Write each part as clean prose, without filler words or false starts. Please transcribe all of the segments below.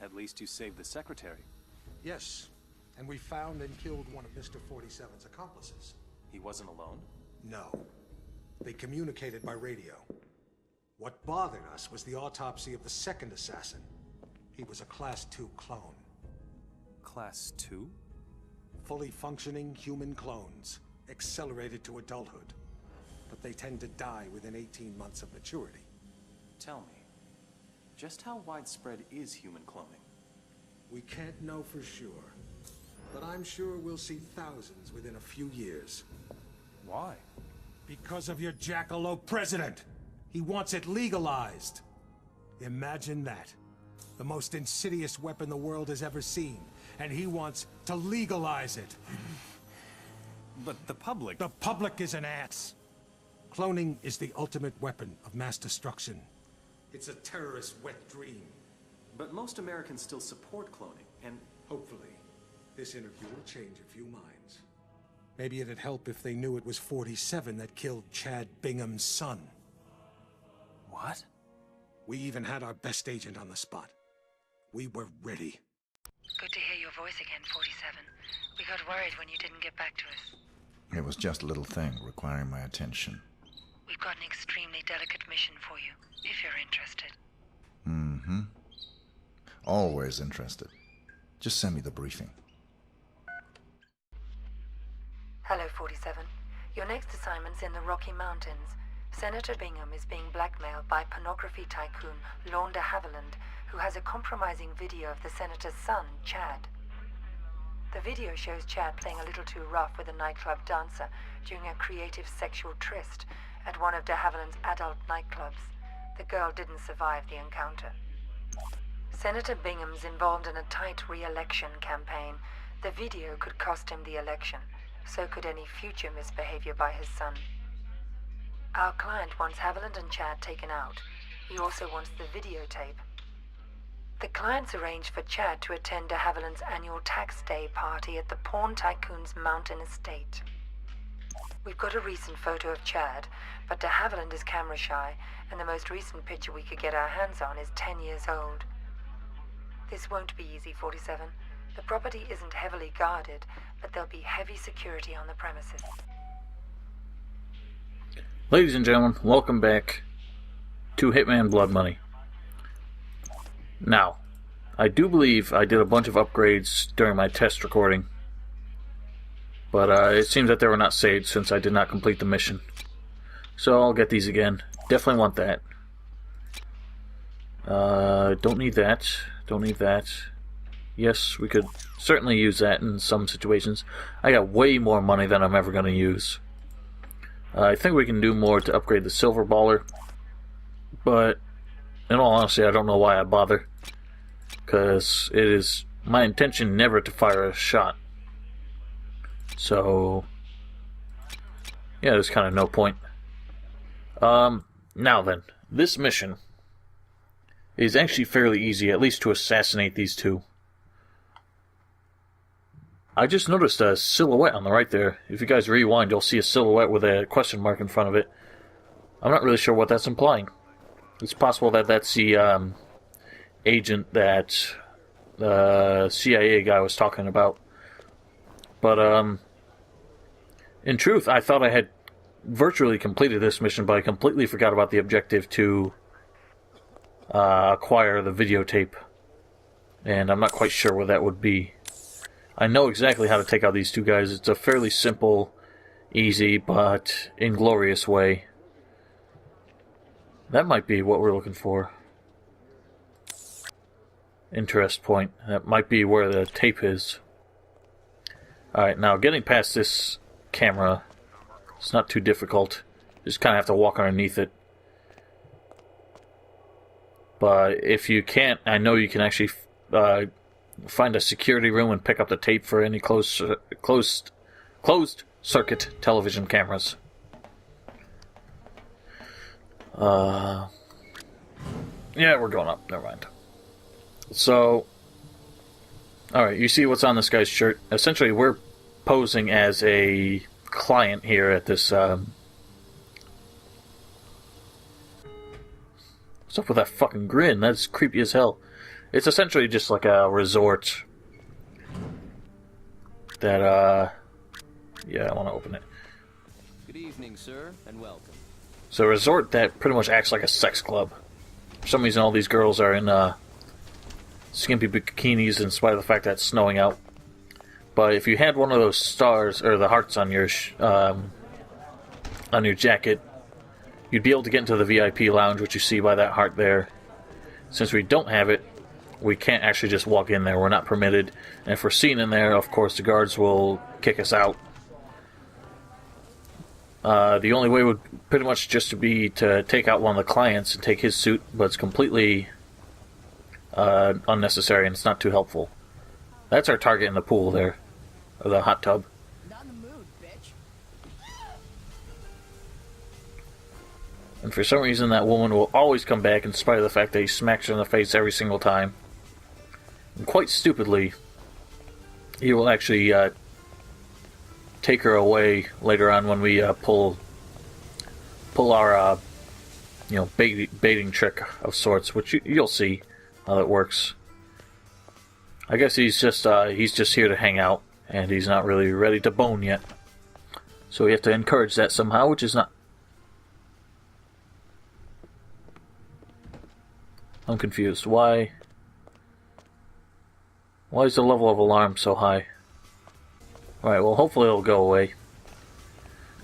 At least you saved the secretary. Yes, and we found and killed one of Mr. 47's accomplices. He wasn't alone? No. They communicated by radio. What bothered us was the autopsy of the second assassin. He was a Class 2 clone. Class 2? Fully functioning human clones, accelerated to adulthood. But they tend to die within 18 months of maturity. Tell me, just how widespread is human cloning? We can't know for sure, but I'm sure we'll see thousands within a few years. Why? Because of your jackalope president! He wants it legalized! Imagine that. The most insidious weapon the world has ever seen, and he wants to legalize it. But the public... The public is an ass. Cloning is the ultimate weapon of mass destruction. It's a terrorist's wet dream. But most Americans still support cloning, and... Hopefully, this interview will change a few minds. Maybe it'd help if they knew it was 47 that killed Chad Bingham's son. What? We even had our best agent on the spot. We were ready. Good to hear your voice again, 47. We got worried when you didn't get back to us. It was just a little thing requiring my attention. We've got an extremely delicate mission for you, if you're interested. Mm-hmm. Always interested. Just send me the briefing. Hello, 47. Your next assignment's in the Rocky Mountains. Senator Bingham is being blackmailed by pornography tycoon Lorne de Havilland, who has a compromising video of the senator's son, Chad. The video shows Chad playing a little too rough with a nightclub dancer during a creative sexual tryst at one of de Havilland's adult nightclubs. The girl didn't survive the encounter. Senator Bingham's involved in a tight re-election campaign. The video could cost him the election. So could any future misbehavior by his son. Our client wants Haviland and Chad taken out. He also wants the videotape. The client's arranged for Chad to attend de Havilland's annual tax day party at the porn tycoon's mountain estate. We've got a recent photo of Chad, but de Havilland is camera shy, and the most recent picture we could get our hands on is 10 years old. This won't be easy, 47. The property isn't heavily guarded, but there'll be heavy security on the premises. Ladies and gentlemen, welcome back to Hitman Blood Money. Now, I do believe I did a bunch of upgrades during my test recording, but it seems that they were not saved since I did not complete the mission. So I'll get these again. Definitely want that. Don't need that. Don't need that. Yes, we could certainly use that in some situations. I got way more money than I'm ever going to use. I think we can do more to upgrade the silver baller, but in all honesty, I don't know why I bother, because it is my intention never to fire a shot. So, yeah, there's kind of no point. Now then, this mission is actually fairly easy, at least to assassinate these two. I just noticed a silhouette on the right there. If you guys rewind, you'll see a silhouette with a question mark in front of it. I'm not really sure what that's implying. It's possible that that's the agent that the CIA guy was talking about. But in truth, I thought I had virtually completed this mission, but I completely forgot about the objective to acquire the videotape. And I'm not quite sure where that would be. I know exactly how to take out these two guys. It's a fairly simple, easy, but inglorious way. That might be what we're looking for. Interest point. That might be where the tape is. Alright, now getting past this camera, it's not too difficult. Just kind of have to walk underneath it. But if you can't, I know you can actually find a security room and pick up the tape for any closed circuit television cameras. Yeah, we're going up. Never mind. So, alright, you see what's on this guy's shirt? Essentially, we're posing as a client here at this, what's up with that fucking grin? That's creepy as hell. It's essentially just like a resort that, yeah, I want to open it. Good evening, sir, and welcome. So a resort that pretty much acts like a sex club. For some reason, all these girls are in skimpy bikinis in spite of the fact that it's snowing out. But if you had one of those stars, or the hearts on your jacket, you'd be able to get into the VIP lounge, which you see by that heart there. Since we don't have it, we can't actually just walk in there. We're not permitted. And if we're seen in there, of course, the guards will kick us out. The only way would pretty much just be to take out one of the clients and take his suit, but it's completely unnecessary and it's not too helpful. That's our target in the pool there, or the hot tub. Not in the mood, bitch. And for some reason, that woman will always come back in spite of the fact that he smacks her in the face every single time. And quite stupidly, he will actually take her away later on when we pull our baiting trick of sorts, which you'll see how that works. I guess he's just here to hang out, and he's not really ready to bone yet. So we have to encourage that somehow, which is not. I'm confused. Why is the level of alarm so high? Alright, well, hopefully it'll go away.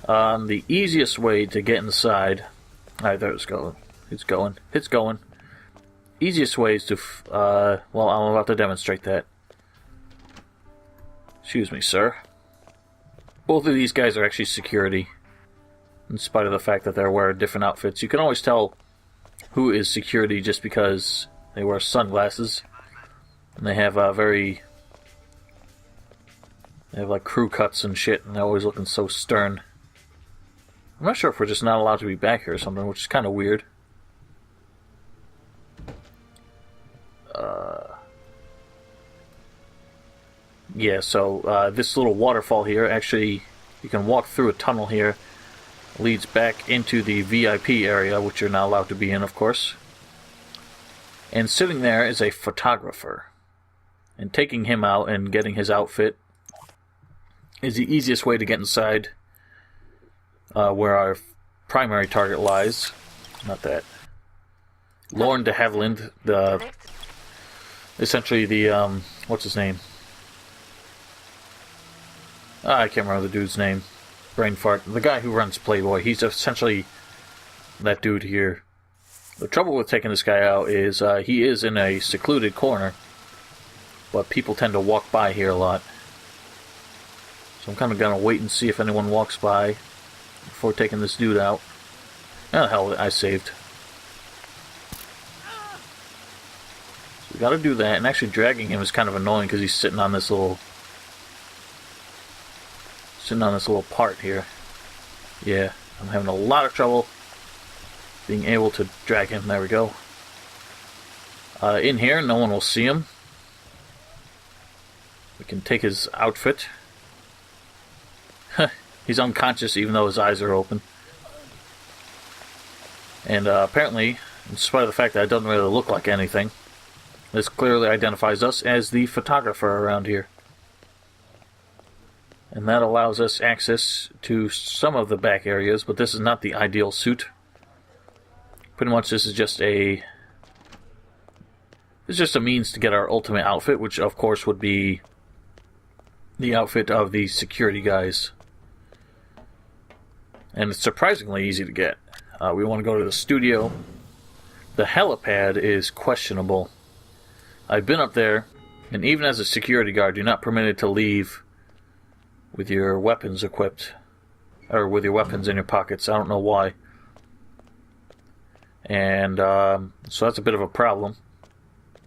The easiest way to get inside... Alright, there it's going. It's going. Easiest way is to... well, I'm about to demonstrate that. Excuse me, sir. Both of these guys are actually security. In spite of the fact that they're wearing different outfits. You can always tell who is security just because they wear sunglasses. And they have They have like crew cuts and shit, and they're always looking so stern. I'm not sure if we're just not allowed to be back here or something, which is kind of weird. Yeah, so this little waterfall here, actually, you can walk through a tunnel here, leads back into the VIP area, which you're not allowed to be in, of course. And sitting there is a photographer. And taking him out and getting his outfit is the easiest way to get inside where our primary target lies. Not that. Lorne de Havilland, essentially the, what's his name? I can't remember the dude's name. Brain fart. The guy who runs Playboy. He's essentially that dude here. The trouble with taking this guy out is he is in a secluded corner, but people tend to walk by here a lot. So I'm kind of going to wait and see if anyone walks by before taking this dude out. Oh, the hell, I saved. So we got to do that, and actually dragging him is kind of annoying because he's sitting on this little part here. Yeah, I'm having a lot of trouble being able to drag him. There we go. In here, no one will see him. We can take his outfit. He's unconscious even though his eyes are open. And apparently, in spite of the fact that it doesn't really look like anything, this clearly identifies us as the photographer around here. And that allows us access to some of the back areas, but this is not the ideal suit. Pretty much this is just a... It's just a means to get our ultimate outfit, which of course would be the outfit of the security guys. And it's surprisingly easy to get. We want to go to the studio. The helipad is questionable. I've been up there, and even as a security guard, you're not permitted to leave with your weapons equipped, or with your weapons in your pockets. I don't know why. And so that's a bit of a problem.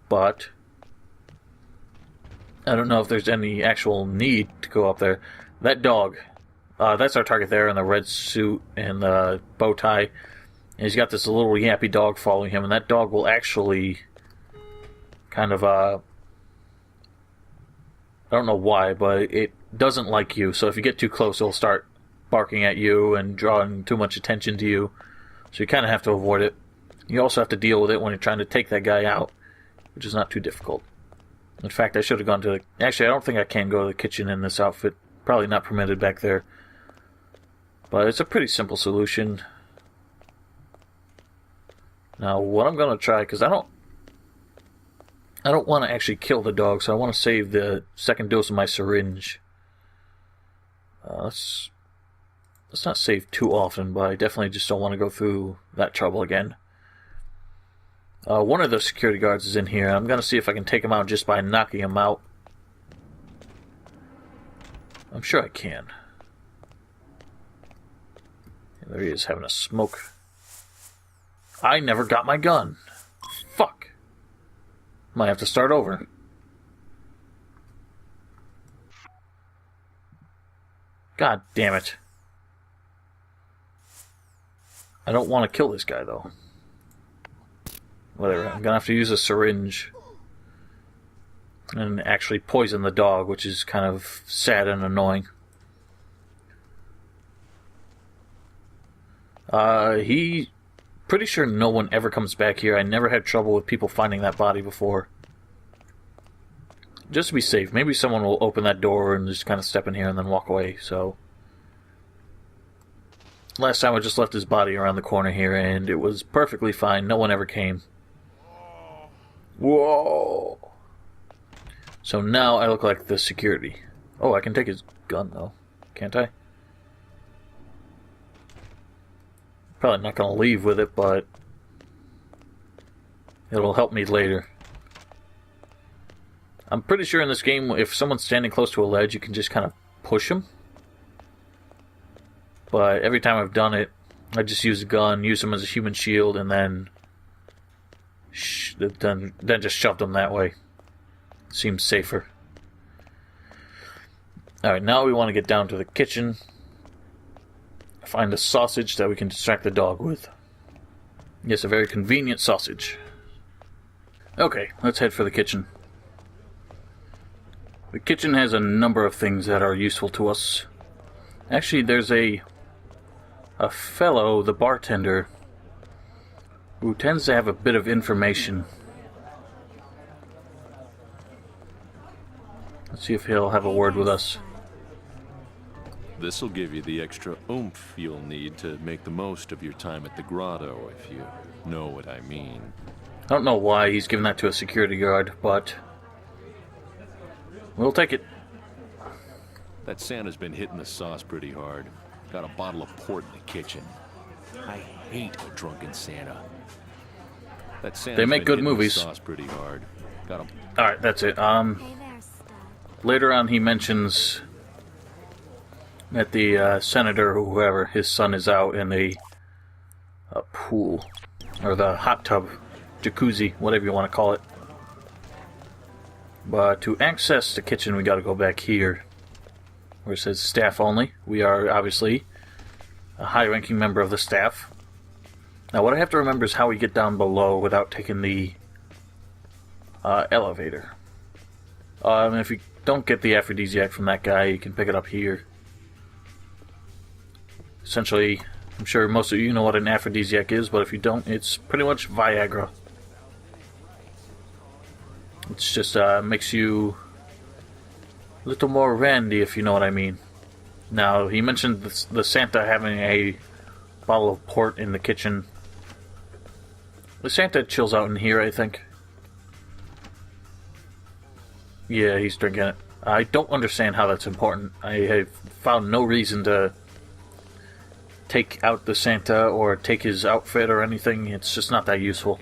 But I don't know if there's any actual need to go up there. That dog, that's our target there in the red suit and the bow tie. And he's got this little yappy dog following him, and that dog will actually kind of, I don't know why, but it doesn't like you. So if you get too close, it'll start barking at you and drawing too much attention to you. So you kind of have to avoid it. You also have to deal with it when you're trying to take that guy out. which is not too difficult. In fact, I should have gone to the... Actually, I don't think I can go to the kitchen in this outfit. Probably not permitted back there. But it's a pretty simple solution. Now, what I'm going to try, because I don't want to actually kill the dog, so I want to save the second dose of my syringe. Let's not save too often, but I definitely just don't want to go through that trouble again. One of the security guards is in here. I'm going to see if I can take him out just by knocking him out. I'm sure I can. There he is, having a smoke. I never got my gun. Fuck. Might have to start over. God damn it. I don't want to kill this guy, though. Whatever, I'm gonna have to use a syringe and actually poison the dog, which is kind of sad and annoying. Pretty sure no one ever comes back here. I never had trouble with people finding that body before. Just to be safe, maybe someone will open that door and just kind of step in here and then walk away, so... Last time I just left his body around the corner here and it was perfectly fine. No one ever came. Whoa! So now I look like the security. Oh, I can take his gun though, can't I? Probably not going to leave with it, but it'll help me later. I'm pretty sure in this game, if someone's standing close to a ledge, you can just kind of push them. But every time I've done it, I just use a gun, use them as a human shield, and then just shove them that way. Seems safer. Alright, now we want to get down to the kitchen. Find a sausage that we can distract the dog with. Yes, a very convenient sausage. Okay, let's head for the kitchen. The kitchen has a number of things that are useful to us. Actually, there's a fellow, the bartender, who tends to have a bit of information. Let's see if he'll have a word with us. This'll give you the extra oomph you'll need to make the most of your time at the grotto, if you know what I mean. I don't know why he's giving that to a security guard, but we'll take it. That Santa's been hitting the sauce pretty hard. Got a bottle of port in the kitchen. I hate a drunken Santa. That Santa's They make been good hitting movies. The sauce pretty hard. Got a... Alright, that's it. Later on he mentions that the senator or whoever, his son is out in a pool, or the hot tub, jacuzzi, whatever you want to call it. But to access the kitchen we gotta go back here, where it says staff only. We are obviously a high-ranking member of the staff. Now what I have to remember is how we get down below without taking the elevator. If you don't get the aphrodisiac from that guy, you can pick it up here. Essentially, I'm sure most of you know what an aphrodisiac is, but if you don't, it's pretty much Viagra. It's just makes you a little more randy, if you know what I mean. Now, he mentioned the Santa having a bottle of port in the kitchen. The Santa chills out in here, I think. Yeah, he's drinking it. I don't understand how that's important. I have found no reason to take out the Santa or take his outfit or anything. It's just not that useful.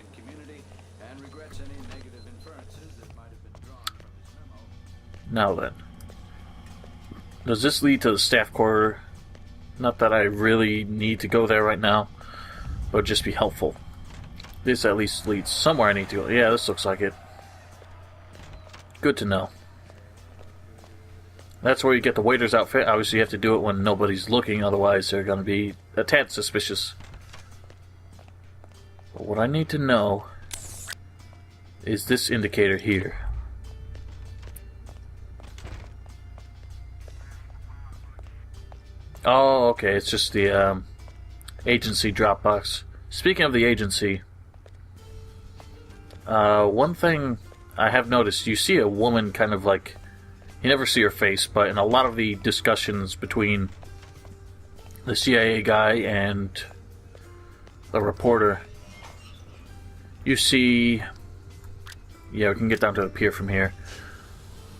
Now then. Does this lead to the staff quarter? Not that I really need to go there right now, but it'd just be helpful. This at least leads somewhere I need to go. Yeah, this looks like it. Good to know. That's where you get the waiter's outfit. Obviously you have to do it when nobody's looking, otherwise they're going to be a tad suspicious. But what I need to know is this indicator here. Oh, okay, it's just the agency Dropbox. Speaking of the agency, One thing I have noticed, you see a woman kind of like... You never see her face, but in a lot of the discussions between the CIA guy and the reporter, you see... Yeah, we can get down to the pier from here.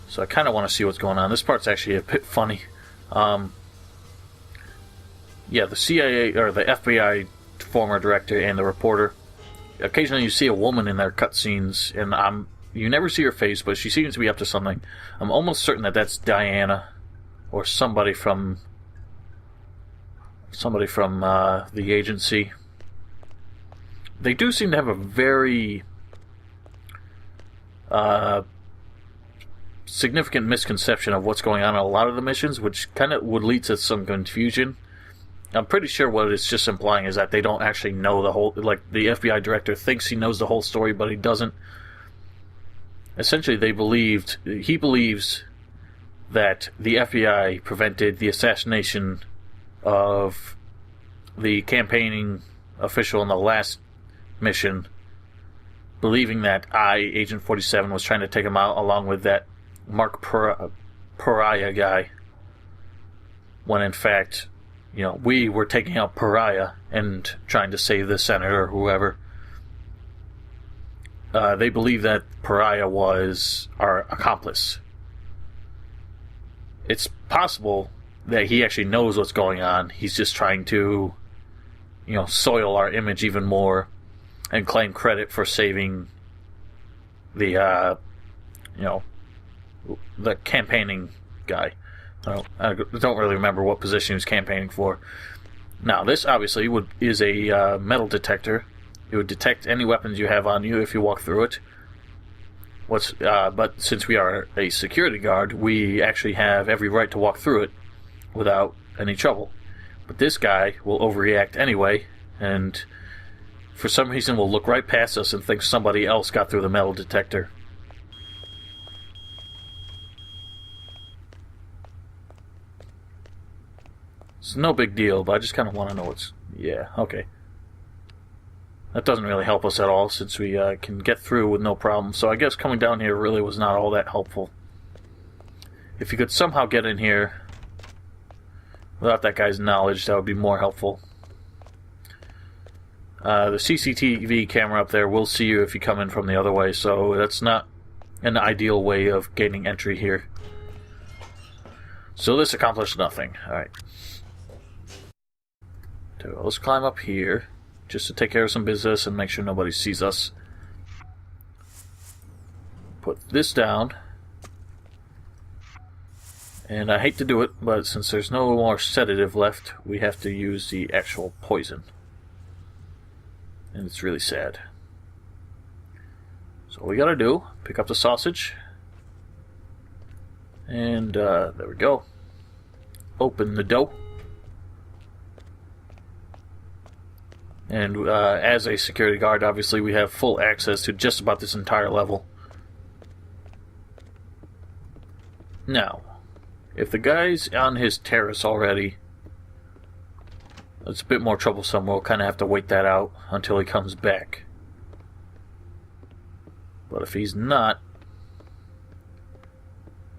So I kind of want to see what's going on. This part's actually a bit funny. Yeah, the CIA, or the FBI former director and the reporter, occasionally you see a woman in their cutscenes, and you never see her face, but she seems to be up to something. I'm almost certain that that's Diana, or somebody from the agency. They do seem to have a very significant misconception of what's going on in a lot of the missions, which kind of would lead to some confusion. I'm pretty sure what it's just implying is that they don't actually know the whole... Like, the FBI director thinks he knows the whole story, but he doesn't. Essentially, he believes that the FBI prevented the assassination of the campaigning official in the last mission, believing that Agent 47, was trying to take him out along with that Mark Pariah guy, when in fact, we were taking out Pariah and trying to save the senator or whoever. They believe that Pariah was our accomplice. It's possible that he actually knows what's going on. He's just trying to, soil our image even more and claim credit for saving the, the campaigning guy. I don't really remember what position he was campaigning for. Now, this obviously is a metal detector. It would detect any weapons you have on you if you walk through it. But since we are a security guard, we actually have every right to walk through it without any trouble. But this guy will overreact anyway, and for some reason will look right past us and think somebody else got through the metal detector. It's no big deal, but I just kind of want to know what's... Yeah, okay. That doesn't really help us at all, since we can get through with no problem. So I guess coming down here really was not all that helpful. If you could somehow get in here without that guy's knowledge, that would be more helpful. The CCTV camera up there will see you if you come in from the other way, so that's not an ideal way of gaining entry here. So this accomplished nothing. Alright. So let's climb up here, just to take care of some business and make sure nobody sees us. Put this down. And I hate to do it, but since there's no more sedative left, we have to use the actual poison. And it's really sad. So what we gotta do, pick up the sausage. And there we go. Open the door. And as a security guard, obviously we have full access to just about this entire level. Now, if the guy's on his terrace already, it's a bit more troublesome. We'll kind of have to wait that out until he comes back. But if he's not...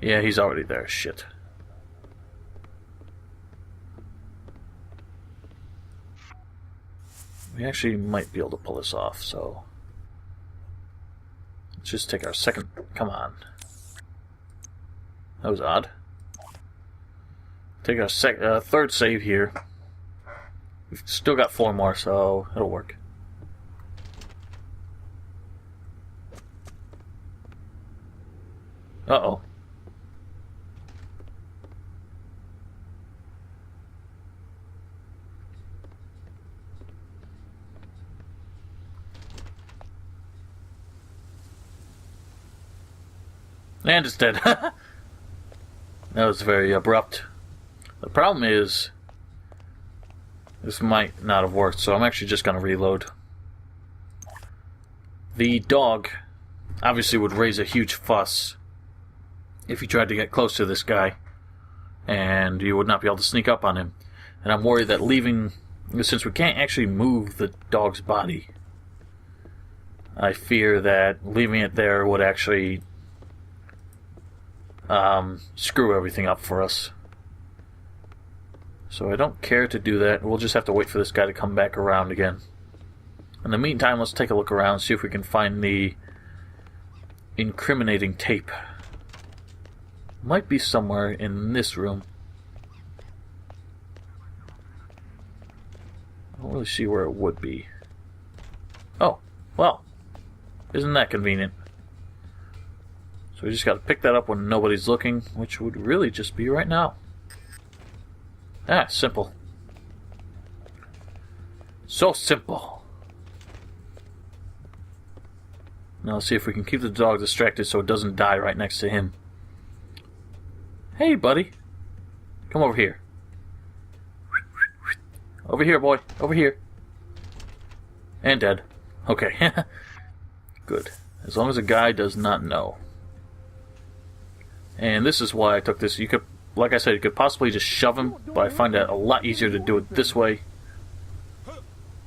Yeah, he's already there. Shit. We actually might be able to pull this off, so... Let's just take our second... Come on. That was odd. Take our third save here. We've still got 4 more, so it'll work. Uh-oh. And it's dead. That was very abrupt. The problem is, this might not have worked, so I'm actually just going to reload. The dog obviously would raise a huge fuss if you tried to get close to this guy, and you would not be able to sneak up on him. And I'm worried that leaving, since we can't actually move the dog's body, I fear that leaving it there would actually screw everything up for us. So I don't care to do that. We'll just have to wait for this guy to come back around again. In the meantime, let's take a look around, see if we can find the incriminating tape. Might be somewhere in this room. I don't really see where it would be. Oh, well. Isn't that convenient? So we just gotta pick that up when nobody's looking, which would really just be right now. Ah, simple. So simple. Now let's see if we can keep the dog distracted so it doesn't die right next to him. Hey, buddy. Come over here. Over here, boy. Over here. And dead. Okay. Good. As long as the guy does not know. And this is why I took this. You could, like I said, you could possibly just shove him, but I find that a lot easier to do it this way.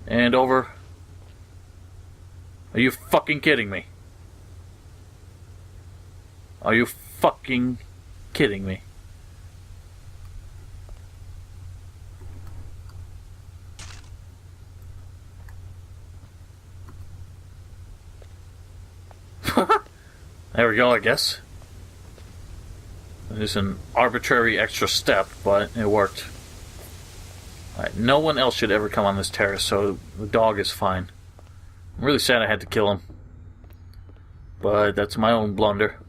And over. Are you fucking kidding me? Are you fucking kidding me? There we go, I guess. It's an arbitrary extra step, but it worked. Alright, no one else should ever come on this terrace, so the dog is fine. I'm really sad I had to kill him. But that's my own blunder.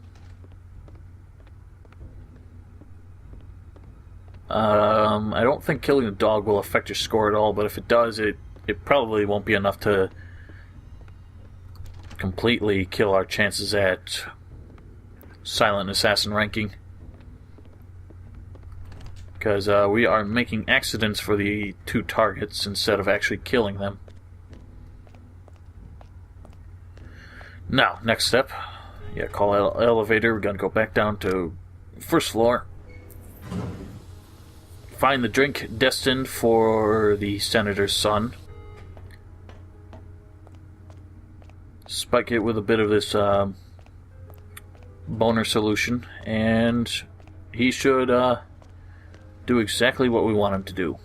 I don't think killing the dog will affect your score at all, but if it does, it probably won't be enough to completely kill our chances at silent assassin ranking. Because we are making accidents for the 2 targets instead of actually killing them. Now, next step. Yeah, call elevator. We're going to go back down to first floor. Find the drink destined for the senator's son. Spike it with a bit of this boner solution, and he should do exactly what we want him to do.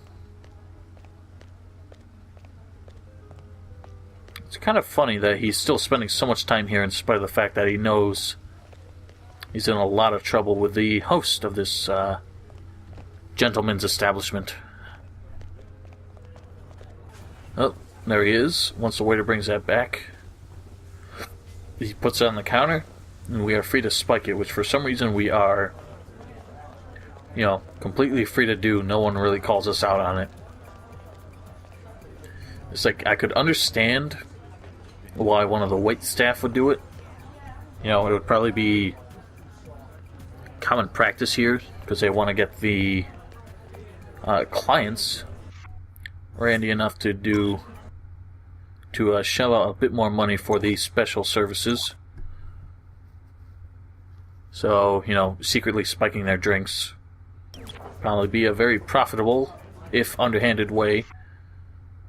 It's kind of funny that he's still spending so much time here in spite of the fact that he knows he's in a lot of trouble with the host of this gentleman's establishment. Oh, there he is. Once the waiter brings that back, he puts it on the counter, and we are free to spike it, which for some reason we are, completely free to do. No one really calls us out on it. It's like, I could understand why one of the wait staff would do it. It would probably be common practice here, because they want to get the clients randy enough to shell out a bit more money for the special services. So, secretly spiking their drinks probably be a very profitable, if underhanded, way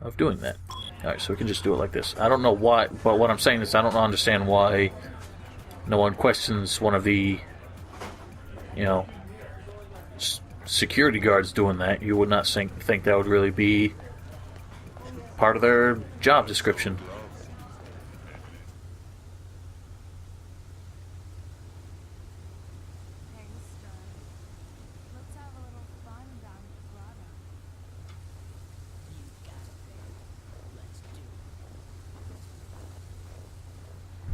of doing that. Alright, so we can just do it like this. I don't know why, but what I'm saying is I don't understand why no one questions one of the, security guards doing that. You would not think that would really be part of their job description.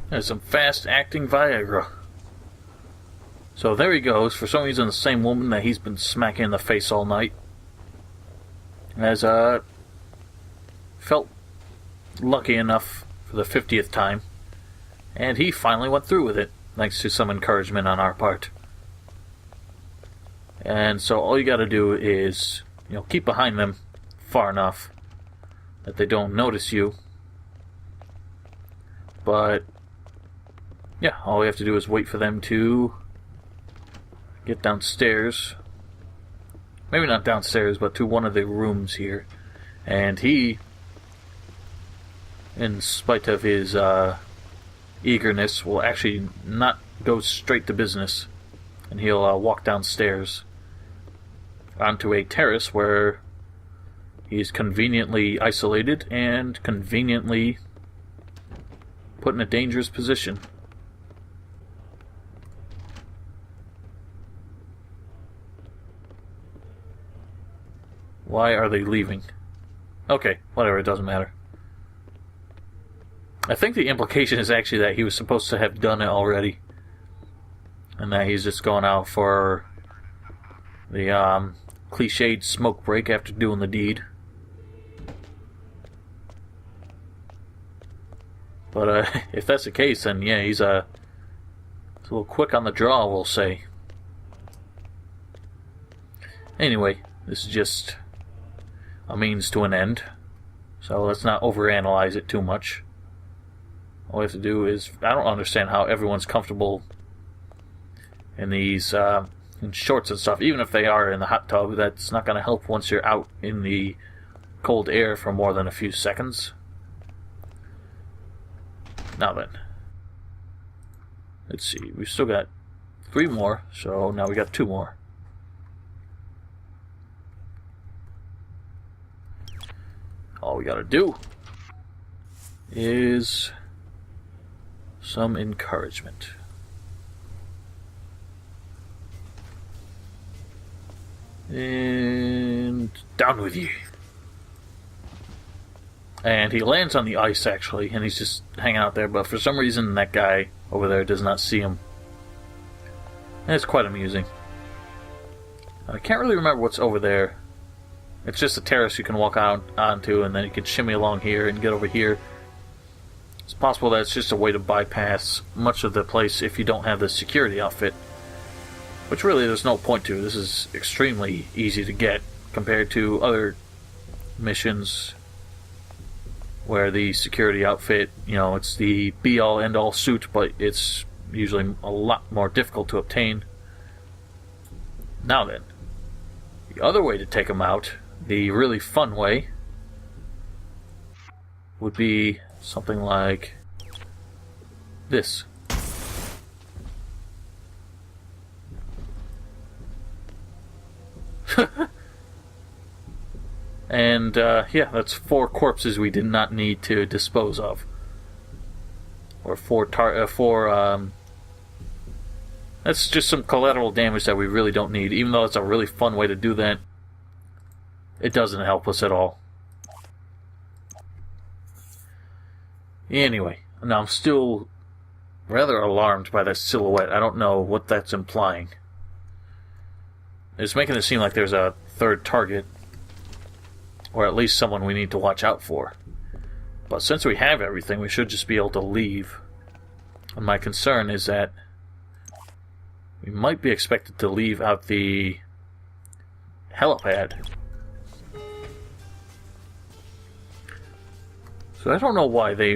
There's some fast-acting Viagra. So there he goes, for some reason the same woman that he's been smacking in the face all night has felt lucky enough for the 50th time, and he finally went through with it, thanks to some encouragement on our part. And so all you gotta do is, keep behind them far enough that they don't notice you. But yeah, all we have to do is wait for them to get downstairs. Maybe not downstairs, but to one of the rooms here. And he, in spite of his eagerness, will actually not go straight to business, and he'll walk downstairs onto a terrace where he's conveniently isolated and conveniently put in a dangerous position. Why are they leaving? Okay, whatever, it doesn't matter. I think the implication is actually that he was supposed to have done it already, and that he's just going out for the cliched smoke break after doing the deed. But if that's the case, then yeah, he's a little quick on the draw, we'll say. Anyway, this is just a means to an end, so let's not overanalyze it too much. All we have to do is, I don't understand how everyone's comfortable in these in shorts and stuff, even if they are in the hot tub. That's not going to help once you're out in the cold air for more than a few seconds. Now then, let's see, we've still got 3 more, so now we got 2 more. All we gotta do is some encouragement. And down with you. And he lands on the ice, actually, and he's just hanging out there, but for some reason that guy over there does not see him. And it's quite amusing. I can't really remember what's over there. It's just a terrace you can walk out onto, and then you can shimmy along here and get over here. It's possible that it's just a way to bypass much of the place if you don't have the security outfit, which really there's no point to. This is extremely easy to get compared to other missions where the security outfit, you know, it's the be-all end-all suit, but it's usually a lot more difficult to obtain. Now then, the other way to take them out, the really fun way, would be something like this. And, yeah, that's 4 corpses we did not need to dispose of. Or 4 that's just some collateral damage that we really don't need. Even though it's a really fun way to do that, it doesn't help us at all. Anyway, now I'm still rather alarmed by that silhouette. I don't know what that's implying. It's making it seem like there's a third target, or at least someone we need to watch out for. But since we have everything, we should just be able to leave. And my concern is that we might be expected to leave out the helipad. So I don't know why they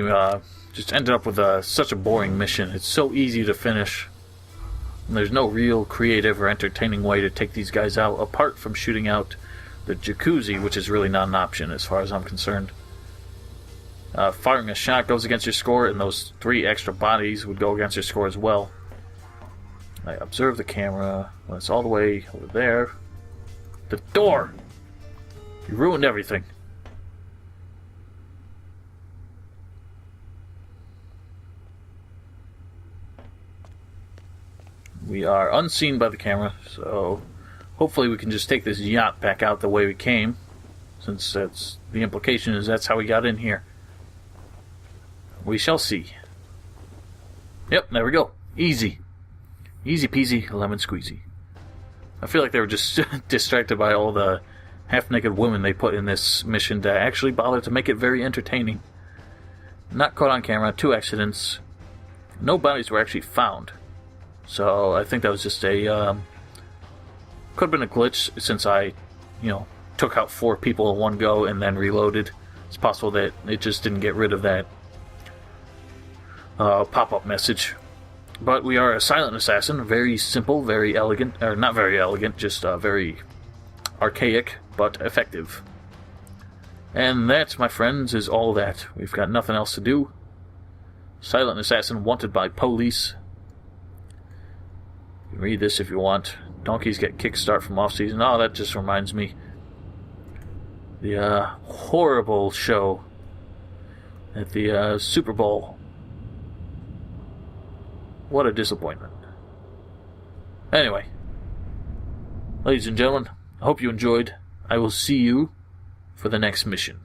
just ended up with such a boring mission. It's so easy to finish. And there's no real creative or entertaining way to take these guys out, apart from shooting out the jacuzzi, which is really not an option as far as I'm concerned. Firing a shot goes against your score, and those 3 extra bodies would go against your score as well. I observe the camera when it's all the way over there. The door! You ruined everything. We are unseen by the camera, so hopefully we can just take this yacht back out the way we came, since that's the implication is that's how we got in here. We shall see. Yep, there we go. Easy. Easy peasy, lemon squeezy. I feel like they were just distracted by all the half-naked women they put in this mission to actually bother to make it very entertaining. Not caught on camera, 2 accidents. No bodies were actually found. So I think that was just a, could have been a glitch since I, took out 4 people in one go and then reloaded. It's possible that it just didn't get rid of that pop-up message. But we are a silent assassin, very simple, very elegant, or not very elegant, just very archaic, but effective. And that, my friends, is all that. We've got nothing else to do. Silent assassin wanted by police. You can read this if you want. Donkeys get kickstart from off-season. Oh, that just reminds me. The horrible show at the Super Bowl. What a disappointment. Anyway, ladies and gentlemen, I hope you enjoyed. I will see you for the next mission.